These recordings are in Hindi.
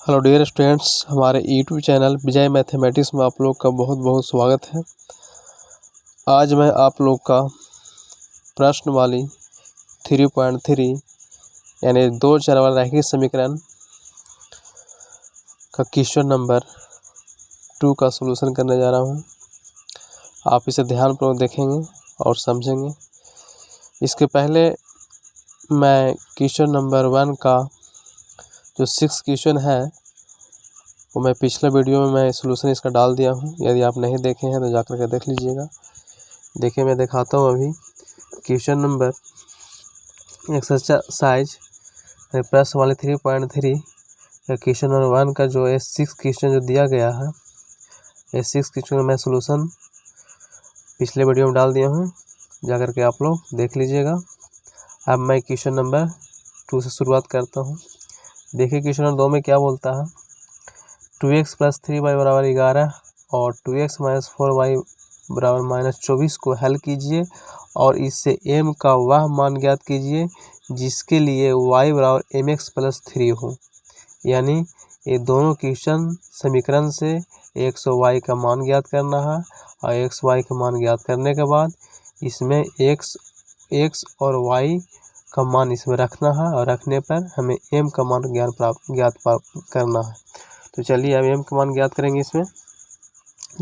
हेलो डियर स्टूडेंट्स, हमारे यूट्यूब चैनल विजय मैथमेटिक्स में आप लोग का बहुत बहुत स्वागत है। आज मैं आप लोग का प्रश्नवाली 3.3 यानी 2 चर वाला रैखिक समीकरण का क्वेश्चन नंबर 2 का सलूशन करने जा रहा हूं। आप इसे ध्यानपूर्वक देखेंगे और समझेंगे। इसके पहले मैं क्वेश्चन नंबर 1 का जो 6 क्वेश्चन है वो मैं पिछले वीडियो में मैं सलूशन इसका डाल दिया हूं। यदि आप नहीं देखे हैं तो जाकर के देख लीजिएगा। देखिए, मैं दिखाता हूं अभी क्वेश्चन नंबर एक्सरसाइज प्रश्न वाले 3.3 क्वेश्चन नंबर 1 का जो 6 क्वेश्चन जो दिया गया है, ये 6 क्वेश्चन का मैं सलूशन पिछले वीडियो में डाल दिया हूँ, जाकर के आप लोग देख लीजिएगा। अब मैं क्वेश्चन नंबर 2 से शुरुआत करता हूँ। देखिए, क्वेश्चन नंबर 2 में क्या बोलता है, 2x + 3y = 11 और 2x - 4y = -24 को हल कीजिए और इससे m का वह मान ज्ञात कीजिए जिसके लिए y = mx + 3 हो। यानी ये दोनों क्वेश्चन समीकरण से x और y का मान ज्ञात करना है और x y का मान ज्ञात करने के बाद इसमें x और y का मान इसमें रखना है और रखने पर हमें m का मान ज्ञात करना है। तो चलिए अब m का मान ज्ञात करेंगे इसमें।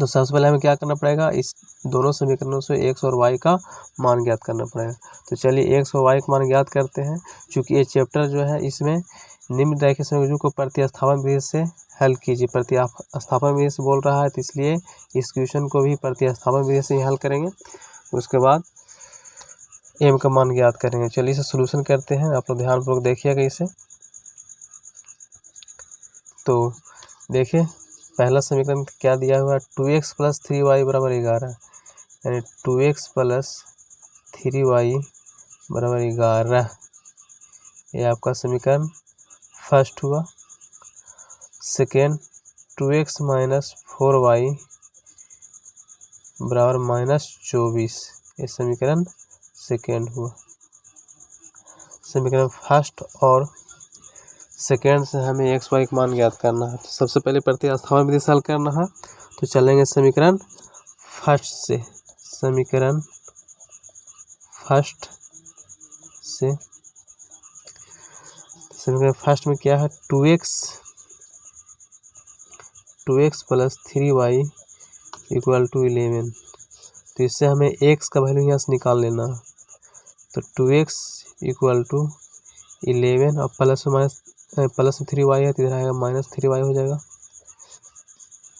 तो सबसे पहले हमें क्या करना पड़ेगा, इस दोनों समीकरणों से x और y का मान ज्ञात करना पड़ेगा। तो चलिए x और y का मान ज्ञात करते हैं। चूँकि ये चैप्टर जो है इसमें निम्न रैखिक समीकरणों को प्रतिस्थापन विधि से हल कीजिए, प्रतिस्थापन विधि से बोल रहा है, तो इसलिए इस क्वेश्चन को भी प्रतिस्थापन विधि से ही हल करेंगे। उसके बाद m का मान ज्ञात करेंगे। चलिए इसे सोल्यूशन करते हैं। आप लोग ध्यानपूर्वक देखिएगा इसे। तो देखिए, पहला समीकरण क्या दिया हुआ है, 2x + 3y = 11 यानी 2x + 3y = 11। ये आपका समीकरण फर्स्ट हुआ। सेकेंड, 2x - 4y = -24, ये समीकरण सेकेंड हुआ। समीकरण फर्स्ट और सेकेंड से हमें x y का मान ज्ञात करना है। तो सबसे पहले प्रतिस्थापन विधि से हल करना है। तो चलेंगे समीकरण फर्स्ट से। समीकरण फर्स्ट से समीकरण फर्स्ट में क्या है, 2x + 3y = 11। तो इससे हमें x का वैल्यू यहाँ से निकाल लेना है। तो 2x = 11 और प्लस में 3y है तो इधर आएगा -3y हो जाएगा।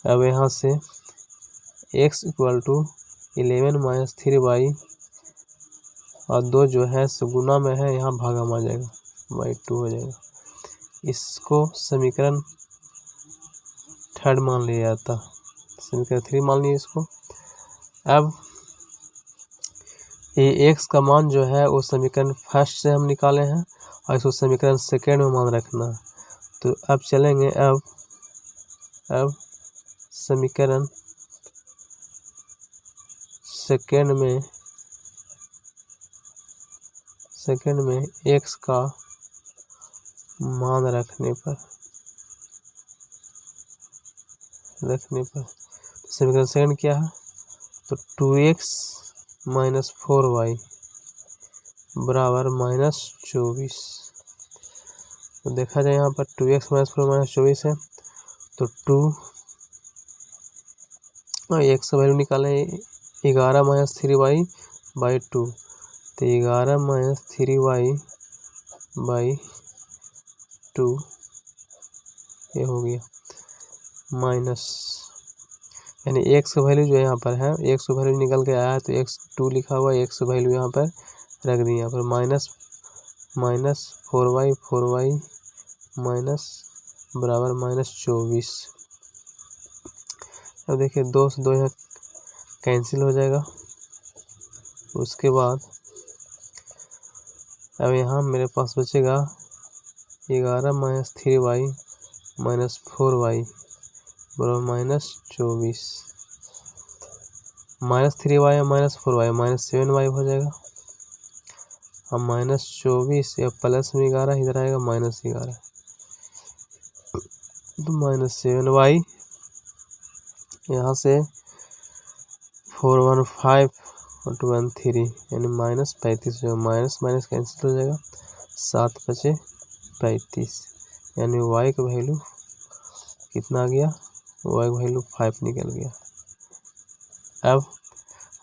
अब यहाँ से x = 11 - 3y और 2 जो है सो गुना में है, यहाँ भागा में आ जाएगा, /2 हो जाएगा। इसको समीकरण थर्ड मान लिया जाता, समीकरण 3 मान लिया इसको। अब ये x का मान जो है वो समीकरण फर्स्ट से हम निकाले हैं और इसको समीकरण सेकेंड में मान रखना है। तो अब चलेंगे, अब समीकरण सेकेंड में x का मान रखने पर समीकरण सेकेंड क्या है, तो 2x - 4y = -24। तो देखा जाए यहाँ पर 2x - 4 -24 है। तो 2 और x का वैल्यू निकालें 11 - 3y/2। तो 11 - 3y/2 ये हो गया माइनस, यानी x का वैल्यू जो यहाँ पर है, x का वैल्यू निकल के आया है तो x2 लिखा हुआ है, x का वैल्यू यहाँ पर रख दी। यहाँ पर -4y -24। अब देखिए 2 से 2 यहाँ कैंसिल हो जाएगा। उसके बाद अब यहाँ मेरे पास बचेगा 11 - 3y -4y = -24। -3y और -4y -7y हो जाएगा। अब -24 या +11 इधर आएगा -11, तो -7y यहाँ से 415 और 213 यानी -35 हो जाएगा, माइनस कैंसिल हो जाएगा, 7 बचे 35 यानी y का वैल्यू कितना आ गया, y का वैल्यू 5 निकल गया। अब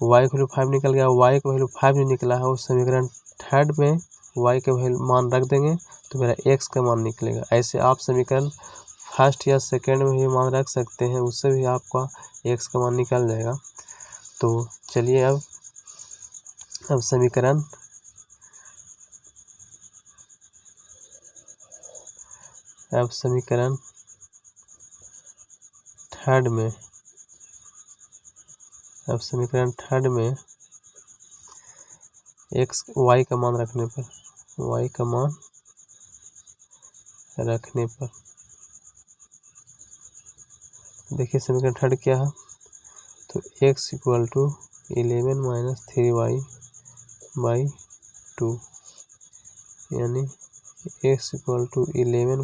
y का वैल्यू 5 निकल गया, y का वैल्यू 5 जो निकला है उस समीकरण थर्ड में y के वैल्यू मान रख देंगे तो मेरा x का मान निकलेगा। ऐसे आप समीकरण फर्स्ट या सेकंड में भी मान रख सकते हैं, उससे भी आपका x का मान निकल जाएगा। तो चलिए अब समीकरण थर्ड में y का मान रखने पर देखिए समीकरण थर्ड क्या है, तो x = 11 - 3y/2 यानी x = 11 -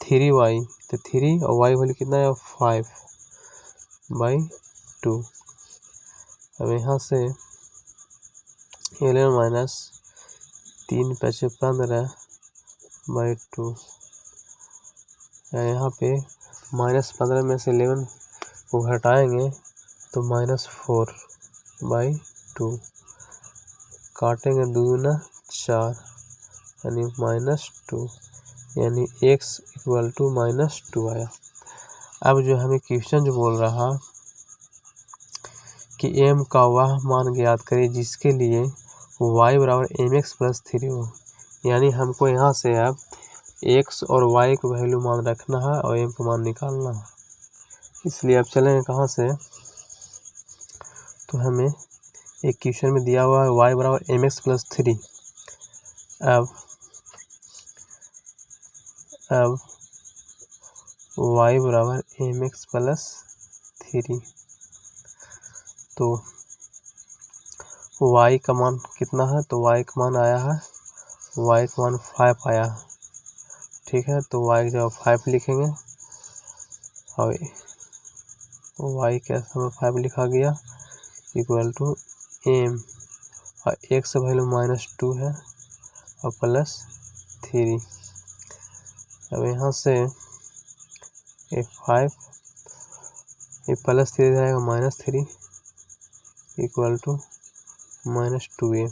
3y, तो 3 और y वैल्यू कितना है 5/2। अब यहाँ से 11 - 3 × 5 = 15/2, यहाँ पे -15 में से 11 को घटाएंगे तो -4/2, काटेंगे 2 दूना 4 यानी -2 यानी x = -2 आया। अब जो हमें क्वेश्चन जो बोल रहा कि m का वह मान ज्ञात करिए जिसके लिए y = mx + 3 हो, यानी हमको यहाँ से अब x और y का वैल्यू मान रखना है और m का मान निकालना है। इसलिए अब चलेंगे कहाँ से, तो हमें एक क्वेश्चन में दिया हुआ है y = mx + 3। अब y = mx + 3, तो y का मान कितना है, तो y का मान आया है, y का मान 5 आया है, ठीक है। तो y की जगह 5 लिखेंगे और y के समय 5 लिखा गया = m और x वैल्यू -2 है और +3। अब यहाँ से ये 5 ये +3 रहेगा -3 = -2m।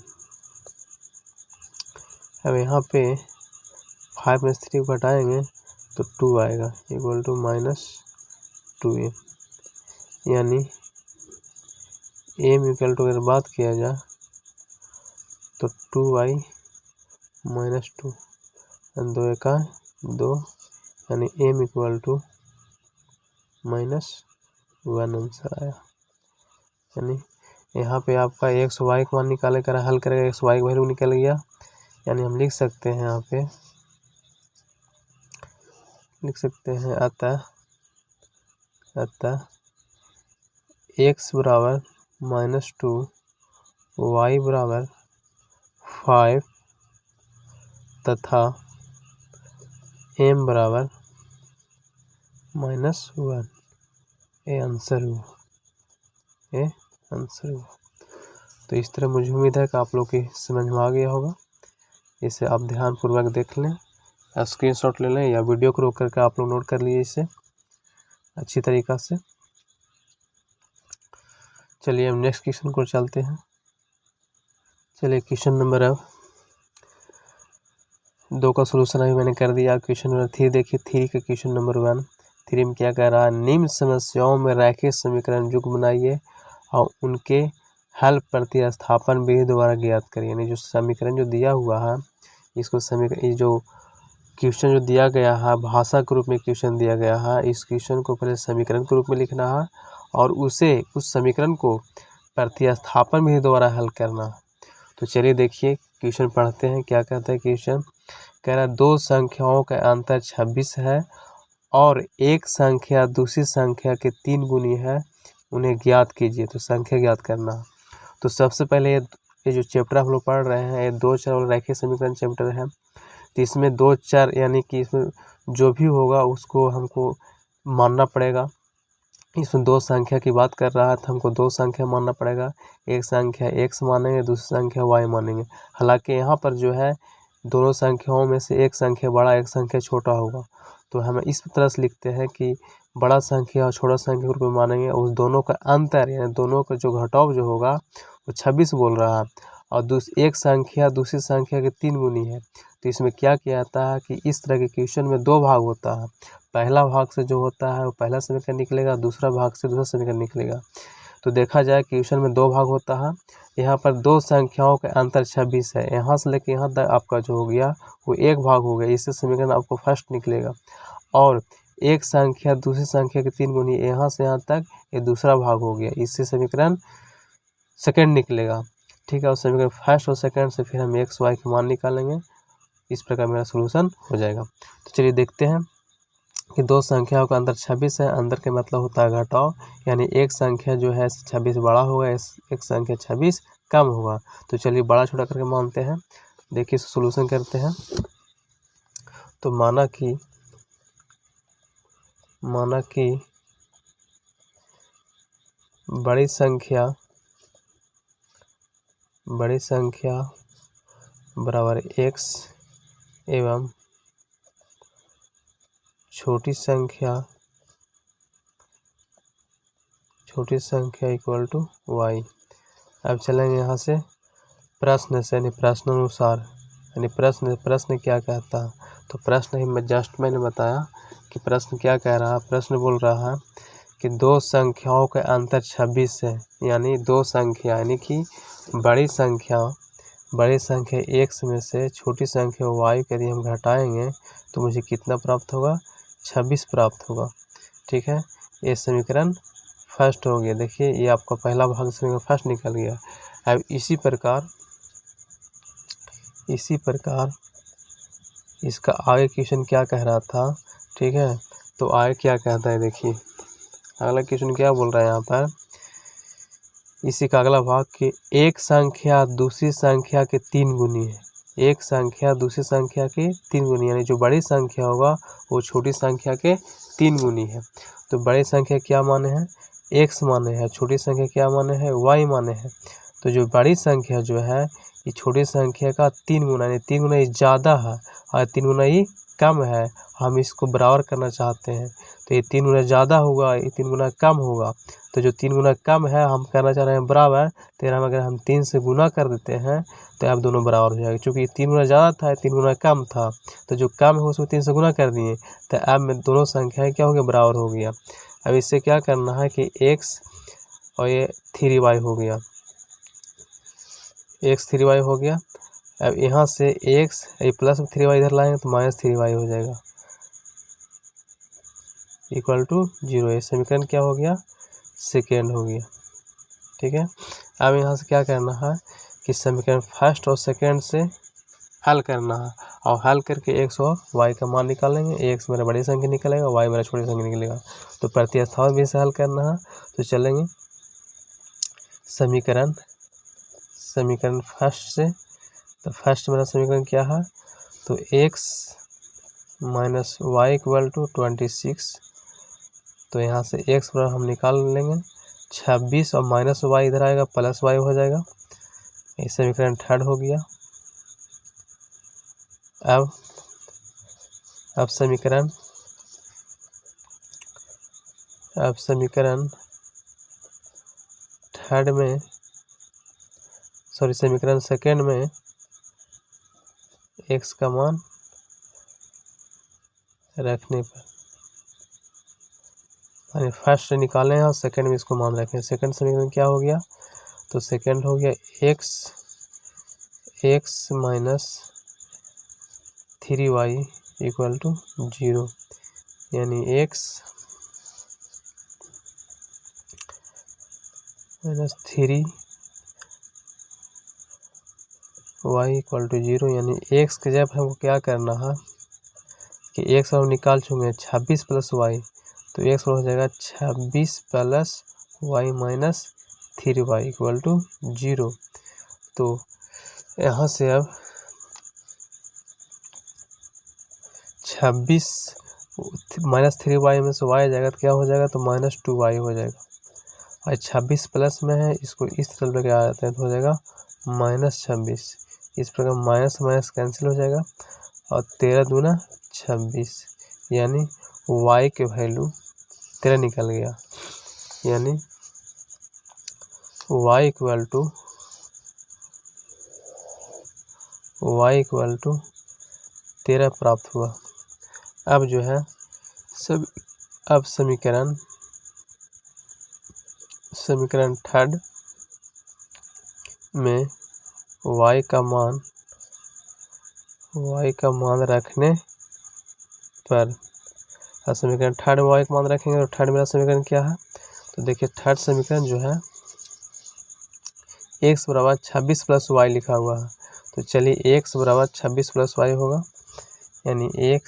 अब यहाँ पे 5 में से 3 को घटाएंगे तो 2 आएगा = -2m, यानी m = अगर बात किया जाए तो 2y - 2 2 का 2 यानी m = -1 आंसर आया। यानी यहाँ पे आपका x y का मान निकाले कर हल करेगा, x y का वैल्यू निकल गया, यानी हम लिख सकते हैं यहाँ पे अतः x = -2 y = 5 तथा m = -1, ये आंसर हुआ। तो इस तरह मुझे उम्मीद है कि आप लोग की समझ में आ गया होगा। इसे आप ध्यानपूर्वक देख लें, स्क्रीनशॉट ले लें या वीडियो को रोक करके आप लोग नोट कर लीजिए इसे अच्छी तरीक़ा से। चलिए हम नेक्स्ट क्वेश्चन को चलते हैं। चलिए क्वेश्चन नंबर 2 का सोल्यूशन अभी मैंने कर दिया। क्वेश्चन नंबर 3 देखिए, 3 का क्वेश्चन नंबर 1 3 में क्या कह रहा है, निम्न समस्याओं में रैखिक समीकरण युग्म बनाइए और उनके हल प्रतिस्थापन विधि द्वारा ज्ञात करिए। यानी जो समीकरण जो दिया हुआ है इसको समीकरण जो क्वेश्चन जो दिया गया है भाषा के रूप में क्वेश्चन दिया गया है, इस क्वेश्चन को पहले समीकरण के रूप में लिखना है और उस समीकरण को प्रतिस्थापन विधि द्वारा हल करना है। तो चलिए देखिए क्वेश्चन पढ़ते हैं। क्या कहता है क्वेश्चन, कह रहा है 2 संख्याओं का अंतर 26 है और एक संख्या दूसरी संख्या के 3 गुनी है, उन्हें ज्ञात कीजिए। तो संख्या ज्ञात करना है। तो सबसे पहले ये जो चैप्टर हम लोग पढ़ रहे हैं ये 2 चर वाला रैखिक समीकरण चैप्टर है। तो इसमें 2 चर यानी कि इसमें जो भी होगा उसको हमको मानना पड़ेगा। इसमें 2 संख्या की बात कर रहा है तो हमको 2 संख्या मानना पड़ेगा। एक संख्या x मानेंगे, दूसरी संख्या y मानेंगे। हालांकि यहाँ पर जो है दोनों संख्याओं में से एक संख्या बड़ा एक संख्या छोटा होगा, तो हम इस तरह से लिखते हैं कि बड़ा संख्या और छोटा संख्या के रूप में मानेंगे। उस दोनों का अंतर यानी दोनों का जो घटाव जो होगा वो 26 बोल रहा है, और एक संख्या दूसरी संख्या के 3 गुनी है। तो इसमें क्या किया जाता है कि इस तरह के क्वेश्चन में 2 भाग होता है। पहला भाग से जो होता है वो पहला समीकरण निकलेगा, दूसरा भाग से दूसरा समीकरण निकलेगा। तो देखा जाए क्वेश्चन में 2 भाग होता है। यहाँ पर 2 संख्याओं का अंतर 26 है। यहाँ से लेकर यहाँ तक आपका जो हो गया वो 1 भाग हो गया, इससे समीकरण आपको फर्स्ट निकलेगा। और एक संख्या दूसरी संख्या के 3 गुनी, यहाँ से यहाँ तक ये दूसरा भाग हो गया, इससे समीकरण सेकंड निकलेगा। ठीक है, और समीकरण फर्स्ट और सेकंड से फिर हम x y के मान निकालेंगे। इस प्रकार मेरा सोल्यूशन हो जाएगा। तो चलिए देखते हैं कि 2 संख्याओं का अंतर 26 है। अंतर के मतलब होता है घटाव, यानी एक संख्या जो है 26 बड़ा होगा, एक संख्या 26 कम होगा। तो चलिए बड़ा छोटा करके मानते हैं। देखिए सोल्यूशन करते हैं। तो माना कि बड़ी संख्या बराबर x एवं छोटी संख्या इक्वल टू y। अब चलेंगे यहाँ से प्रश्न से, यानी प्रश्नानुसार, यानी प्रश्न क्या कहता है। तो प्रश्न ही मैंने बताया कि प्रश्न क्या कह रहा है। प्रश्न बोल रहा है कि 2 संख्याओं का अंतर 26 है, यानी 2 संख्या यानी कि बड़ी संख्या x में से छोटी संख्या y को यदि हम घटाएंगे तो मुझे कितना प्राप्त होगा, 26 प्राप्त होगा। ठीक है, ये समीकरण फर्स्ट हो गया। देखिए ये आपका पहला भाग समीकरण फर्स्ट निकल गया। अब इसी प्रकार इसका आगे क्वेश्चन क्या कह रहा था। ठीक है, तो आगे क्या कहता है, देखिए अगला क्वेश्चन क्या बोल रहा है यहाँ पर। इसी का अगला भाग कि एक संख्या दूसरी संख्या के 3 गुनी है। एक संख्या दूसरी संख्या के 3 गुनी, यानी जो बड़ी संख्या होगा वो छोटी संख्या के 3 गुनी है। तो बड़ी संख्या क्या माने हैं, x माने हैं, छोटी संख्या क्या माने हैं, y माने हैं। तो जो बड़ी संख्या जो है ये छोटी संख्या का 3 गुना, यानी 3 गुना ही ज़्यादा है और 3 गुना ही कम है। हम इसको बराबर करना चाहते हैं, तो ये 3 गुना ज़्यादा होगा, ये 3 गुना कम होगा। तो जो 3 गुना कम है हम करना चाह रहे हैं बराबर, तो अगर हम 3 से गुना कर देते हैं तो अब दोनों बराबर हो जाएगा। चूँकि 3 गुना ज़्यादा था, 3 गुना कम था, तो जो कम है उसको 3 से गुना कर दिए, तो अब में दोनों संख्याएँ क्या हो गया, बराबर हो गया। अब इससे क्या करना है कि x और ये 3y हो गया, x 3y हो गया। अब यहाँ से x प्लस 3y इधर लाएंगे तो माइनस 3y हो जाएगा इक्वल टू 0। ये समीकरण क्या हो गया, सेकेंड हो गया। ठीक है, अब यहाँ से क्या करना है कि समीकरण फर्स्ट और सेकेंड से हल करना है, और हल करके x और y का मान निकालेंगे। x मेरा बड़ी संख्या निकलेगा, y मेरा छोटी संख्या निकलेगा। तो प्रतिस्थापन भी से हल करना है। तो चलेंगे समीकरण फर्स्ट से। तो फर्स्ट मेरा समीकरण क्या है, तो x minus Y equal to 26। तो यहाँ से x पर हम निकाल लेंगे 26 और माइनस वाई इधर आएगा, प्लस वाई हो जाएगा। ये समीकरण थर्ड हो गया। अब समीकरण थर्ड में समीकरण सेकेंड में x का मान रखने पर, यानी फर्स्ट निकाले हैं और सेकेंड में इसको मान रखें। सेकेंड समीकरण क्या हो गया, तो सेकेंड हो गया x minus 3y equal to 0, यानी x minus 3y equal to 0, यानी x के जब हमको क्या करना है कि x हम निकाल चुके हैं 26 प्लस y, तो x हो जाएगा 26 plus y minus 3y equal to 0। तो यहाँ से अब 26 -3y में से y आ जाएगा तो क्या हो जाएगा, तो -2y हो जाएगा। और 26 प्लस में है, इसको इस तरफ लेके आ जाते हैं तो हो जाएगा -26। इस प्रकार माइनस माइनस कैंसिल हो जाएगा और 13 दूना 26, यानी y के वैल्यू 13 निकल गया, यानी y इक्वल टू 13 प्राप्त हुआ। अब जो है अब समीकरण 3 में y का मान रखने पर, समीकरण 3 में y का मान रखेंगे तो 3 मेरा समीकरण क्या है, तो देखिए 3 समीकरण जो है x बराबर 26 प्लस y लिखा हुआ है। तो चलिए x बराबर 26 प्लस y होगा, यानी x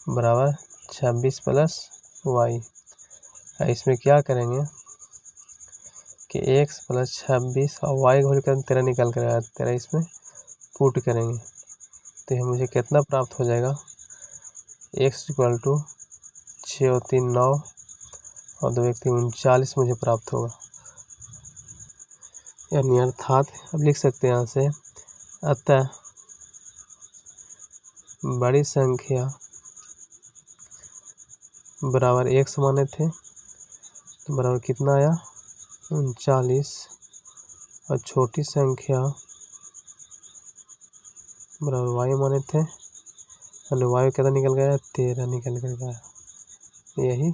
बराबर 26 प्लस y। इसमें क्या करेंगे कि x प्लस 26 और y का होल करें 13 निकल कर आया, 13 इसमें पुट करेंगे तो ये मुझे कितना प्राप्त हो जाएगा, x इक्वल टू 6 और 3 9 और 2 1 3 39 मुझे प्राप्त होगा। यानी अर्थात अब लिख सकते हैं यहाँ से, अतः बड़ी संख्या बराबर x माने थे तो बराबर कितना आया 39, और छोटी संख्या बराबर y माने थे और y कितना निकल गया 13 निकल कर गया। यही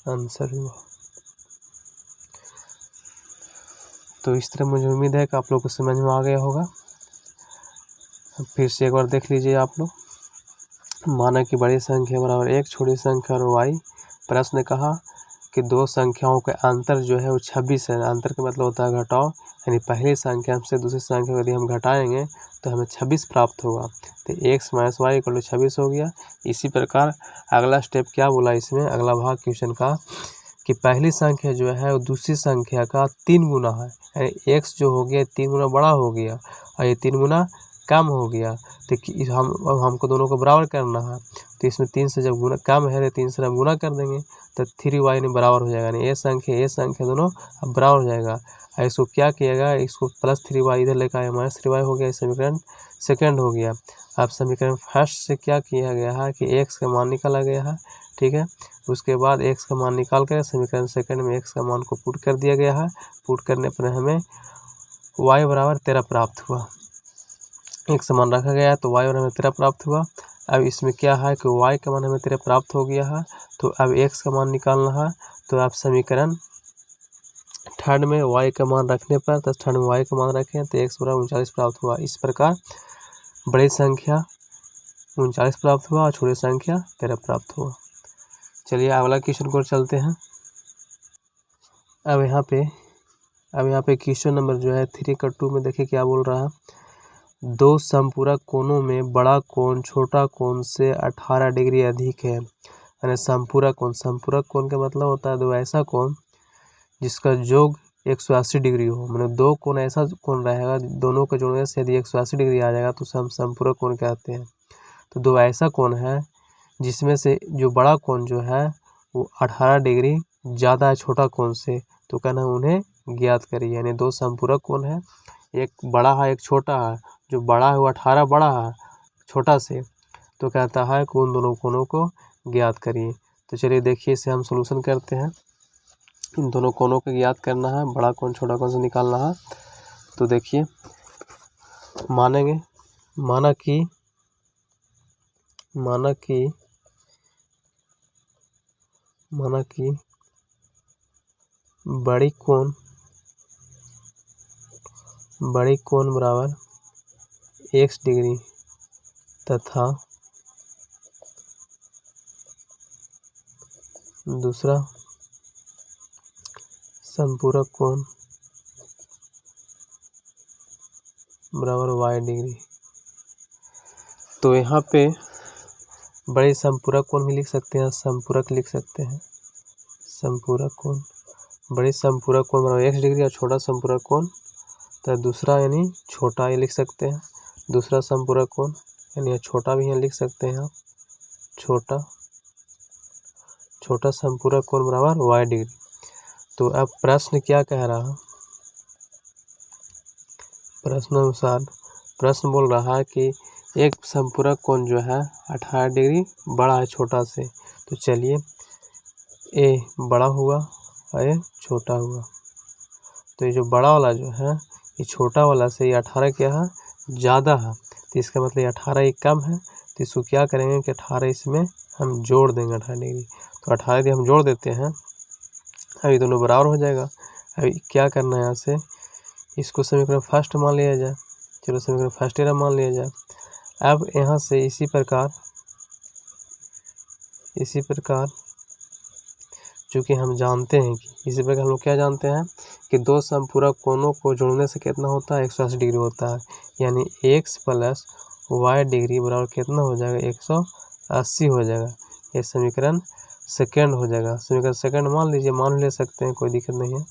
आंसर हुआ। तो इस तरह मुझे उम्मीद है कि आप लोग को समझ में आ गया होगा। फिर से एक बार देख लीजिए आप लोग। माना कि बड़ी संख्या बराबर 1, छोटी संख्या और y। प्रश्न कहा कि दो संख्याओं के अंतर जो है वो 26 है। अंतर का मतलब होता है घटाव, यानी पहली संख्या से दूसरी संख्या को यदि हम घटाएंगे तो हमें 26 प्राप्त होगा। तो x minus Y equal to 26 हो गया। इसी प्रकार अगला स्टेप क्या बोला इसमें, अगला भाग क्वेश्चन का, कि पहली संख्या जो है वो दूसरी संख्या का 3 गुना है, यानी x जो हो गया 3 गुना बड़ा हो गया और ये 3 गुना कम हो गया। तो अब हमको दोनों को बराबर करना है, तो इसमें 3 से जब गुना कम है तो 3 से हम गुना कर देंगे तो 3y ने बराबर हो जाएगा, यानी ये संख्या दोनों अब बराबर हो जाएगा। और इसको क्या किएगा, इसको प्लस 3y इधर लेकर आए, माइनस 3y हो गया। समीकरण सेकंड हो गया। अब समीकरण फर्स्ट से क्या किया गया है कि x का मान निकाला गया है, ठीक है। उसके बाद x का मान निकाल कर समीकरण सेकंड में x का मान को पुट कर दिया गया है। पुट करने पर हमें y बराबर 13 प्राप्त हुआ। x मान रखा गया है तो y बराबर 13 प्राप्त हुआ। अब इसमें क्या है कि y का मान हमें 13 प्राप्त हो गया है, तो अब x का मान निकालना है। तो आप समीकरण थर्ड में y का मान रखने पर, तो थर्ड में y का मान रखें तो x बराबर 39 प्राप्त हुआ। इस प्रकार बड़ी संख्या 39 प्राप्त हुआ और छोटी संख्या 13 प्राप्त हुआ। चलिए अगला क्वेश्चन को चलते हैं। अब यहाँ पे क्वेश्चन नंबर जो है 3 में देखिए क्या बोल रहा है। दो समपूरक कोणों में बड़ा कोण छोटा कोण से 18 डिग्री अधिक है, यानी समपूरक कोण का मतलब होता है दो ऐसा कोण जिसका योग 180 डिग्री हो। मतलब दो कोण ऐसा कोण रहेगा दोनों के जोड़ने से यदि 180 डिग्री आ जाएगा तो समपूरक कोण कहते हैं। तो दो ऐसा कोण है जिसमें से जो बड़ा कोण जो है वो 18 डिग्री ज़्यादा है छोटा कोण से, तो कहना उन्हें ज्ञात करिए। यानी दो समपूरक कोण है, एक बड़ा है एक छोटा है। जो बड़ा है वो 18 बड़ा है छोटा से, तो कहता है कि उन दोनों कोणों को ज्ञात करिए। तो चलिए देखिए इसे हम सॉल्यूशन करते हैं। इन दोनों कोणों को ज्ञात करना है, बड़ा कोण छोटा कोण से निकालना है। तो देखिए माना कि बड़ी कोण बराबर x डिग्री तथा दूसरा समपूरक कोण बराबर y डिग्री। तो यहाँ पे बड़े समपूरक कोण भी लिख सकते हैं, समपूरक लिख सकते हैं। समपूरक कोण, बड़े समपूरक कोण बराबर x डिग्री और छोटा समपूरक कोण तो दूसरा यानी छोटा ये लिख सकते हैं, दूसरा समपूरक कोण यानी छोटा भी यहाँ लिख सकते हैं आप, छोटा समपूरक कोण बराबर y डिग्री। तो अब प्रश्न क्या कह रहा है, प्रश्न अनुसार प्रश्न बोल रहा है कि एक समपूरक कोण जो है 18 डिग्री बड़ा है छोटा से। तो चलिए ए बड़ा हुआ और ए छोटा हुआ, तो ये जो बड़ा वाला जो है ये छोटा वाला से ये 18 क्या है ज़्यादा है, तो इसका मतलब ये 18 ये कम है। तो इसको क्या करेंगे कि 18 इसमें हम जोड़ देंगे 18 डिग्री। तो 18 डिग्री हम जोड़ देते हैं, अभी दोनों बराबर हो जाएगा। अभी क्या करना है, यहाँ से इसको समीकरण फर्स्ट मान लिया जाए। चलो समीकरण फर्स्ट एरा मान लिया जाए। अब यहाँ से इसी प्रकार चूँकि हम जानते हैं कि इसी प्रकार हम लोग क्या जानते हैं कि दो समपूरक कोणों को जोड़ने से कितना होता है 180 डिग्री होता है, यानी x प्लस y डिग्री बराबर कितना हो जाएगा 180 हो जाएगा। ये समीकरण सेकंड हो जाएगा। समीकरण सेकंड मान लीजिए, मान ले सकते हैं, कोई दिक्कत नहीं है।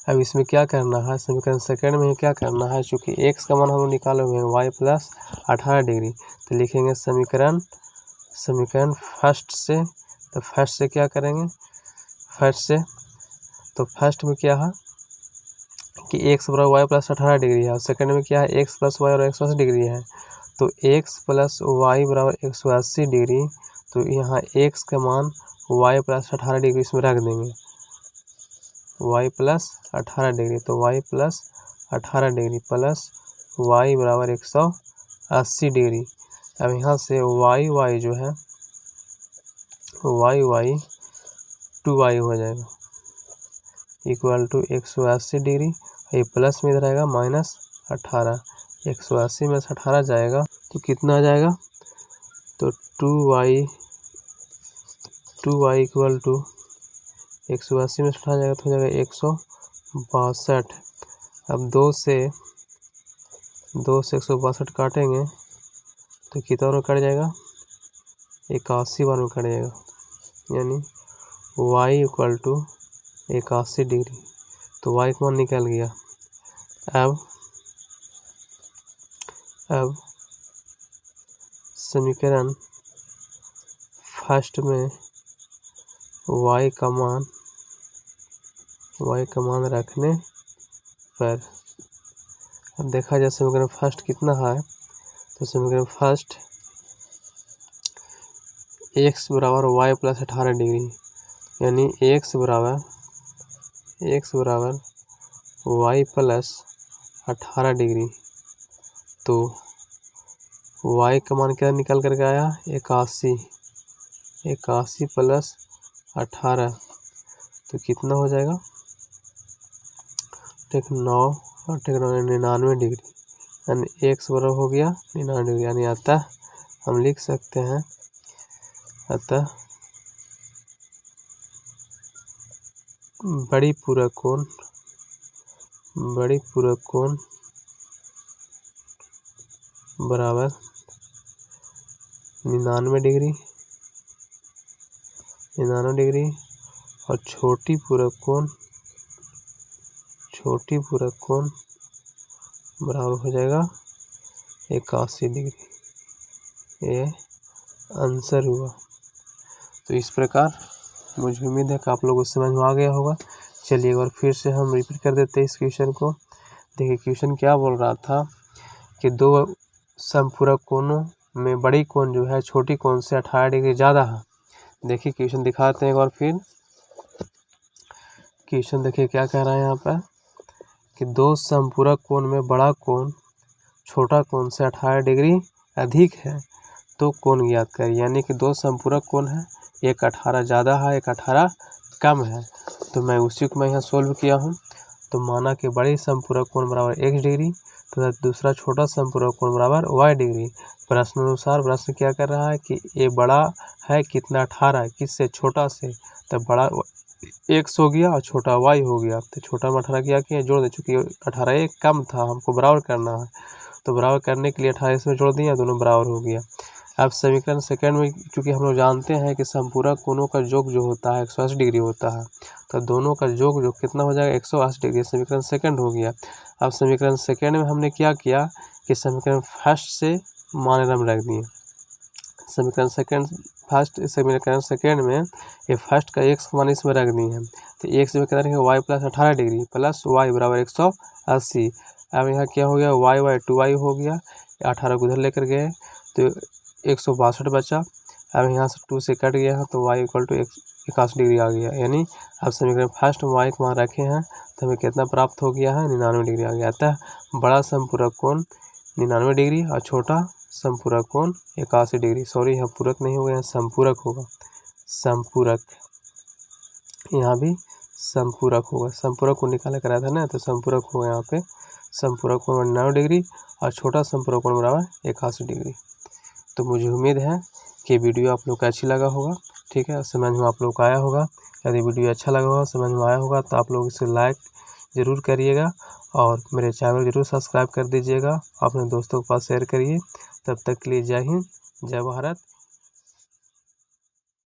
अब इसमें क्या करना है, समीकरण सेकंड में क्या करना है, चूँकि x का मान हम लोग निकाले हुए हैं y प्लस 18 डिग्री, तो लिखेंगे समीकरण फर्स्ट से। तो फर्स्ट से क्या करेंगे, तो फर्स्ट में क्या है कि x बराबर वाई प्लस 18 डिग्री है, और सेकंड में क्या है x प्लस वाई और 180 डिग्री है। तो x प्लस वाई बराबर 180 डिग्री, तो यहाँ x का मान y प्लस 18 डिग्री इसमें रख देंगे, y प्लस 18 डिग्री। तो y plus 18 degree plus y बराबर 180 डिग्री। अब यहाँ से y जो है y 2y हो जाएगा इक्वल टू 180 डिग्री। ये प्लस में इधर आएगा माइनस 18, 180 में से 18 जाएगा तो कितना आ जाएगा, तो 2y इक्वल टू 180 में से 18 जाएगा तो हो जाएगा 162। अब 2 से 162 काटेंगे तो कितना में कट जाएगा, 81 बार में कट जाएगा, यानी y इक्वल टू 81 डिग्री। तो y का मान निकल गया। अब समीकरण फर्स्ट में y का मान रखने पर अब देखा जाए समीकरण फर्स्ट कितना है, तो समीकरण फर्स्ट x बराबर y प्लस 18 डिग्री, यानी x बराबर y प्लस 18 डिग्री। तो y का मान क्या निकल करके आया 81 प्लस 18, तो कितना हो जाएगा, 99 डिग्री, यानी x बराबर हो गया 99 डिग्री। यानी अतः हम लिख सकते हैं, अतः बड़ी पूरक कोण बराबर 99 डिग्री और छोटी पूरक कोण बराबर हो जाएगा 81 डिग्री। ये आंसर हुआ। तो इस प्रकार मुझे उम्मीद है कि आप लोगों को समझ में आ गया होगा। चलिए एक बार फिर से हम रिपीट कर देते हैं इस क्वेश्चन को। देखिए क्वेश्चन क्या बोल रहा था कि दो समपूरक कोणों में बड़ी कोण जो है छोटी कोण से 18 डिग्री ज़्यादा है। देखिए क्वेश्चन दिखाते हैं एक बार फिर। क्वेश्चन देखिए क्या कह रहा है यहाँ पर कि दो समपूरक कोण में बड़ा कोण छोटा कोण से 18 डिग्री अधिक है तो कोण ज्ञात करें। यानी कि दो समपूरक कोण है, एक 18 ज़्यादा है, एक 18 कम है। तो मैं उसी को मैं यहाँ सोल्व किया हूँ। तो माना कि बड़ी समपूरक कोण बराबर x डिग्री तथा दूसरा छोटा समपूरक कोण बराबर y डिग्री। प्रश्न अनुसार प्रश्न क्या कर रहा है कि ये बड़ा है कितना 18 किससे छोटा से, तब बड़ा x हो गया और छोटा y हो गया। तो छोटा में 18 क्या किया जोड़ दे, चूँकि 18 एक कम था हमको बराबर करना है, तो बराबर करने के लिए 18 इसमें जोड़ दिया, दोनों बराबर हो गया। अब समीकरण सेकंड में चूंकि हम लोग जानते हैं कि संपूरक कोणों का योग जो होता है 180 डिग्री होता है, तो दोनों का योग जो कितना हो जाएगा 180 डिग्री। समीकरण सेकंड हो गया। अब समीकरण सेकंड में हमने क्या किया कि समीकरण फर्स्ट से मान रख दिए। समीकरण सेकंड में ये फर्स्ट का x मान इसमें रख दिए हैं, तो x में कितना रखेंगे y plus 18 degree plus y बराबर 180। अब यहाँ क्या हो गया y 2y हो गया, 18 को उधर लेकर गए तो 162 बचा। अब यहाँ से 2 से कट गया है तो y इक्वल टू 81 डिग्री आ गया। यानी अब समीकरण फर्स्ट में y को वहाँ रखे हैं तो हमें कितना प्राप्त हो गया है 99 डिग्री आ गया। अतः बड़ा संपूरक कोण 99 डिग्री और छोटा संपूरक कोण 81 डिग्री। सॉरी यहाँ पूरक नहीं होगा, यहाँ संपूरक होगा। संपूरक यहाँ भी संपूरक होगा, संपूरक को निकाला करा था ना, तो संपूरक होगा यहाँ पे। संपूरक कोण 99 डिग्री और छोटा संपूरक कोण बराबर 81 डिग्री। तो मुझे उम्मीद है कि वीडियो आप लोग को अच्छी लगा होगा, ठीक है, समझ में आप लोग को आया होगा। यदि वीडियो अच्छा लगा होगा, समझ में आया होगा, तो आप लोग इसे लाइक ज़रूर करिएगा और मेरे चैनल ज़रूर सब्सक्राइब कर दीजिएगा। अपने दोस्तों के पास शेयर करिए। तब तक के लिए जय हिंद, जय भारत।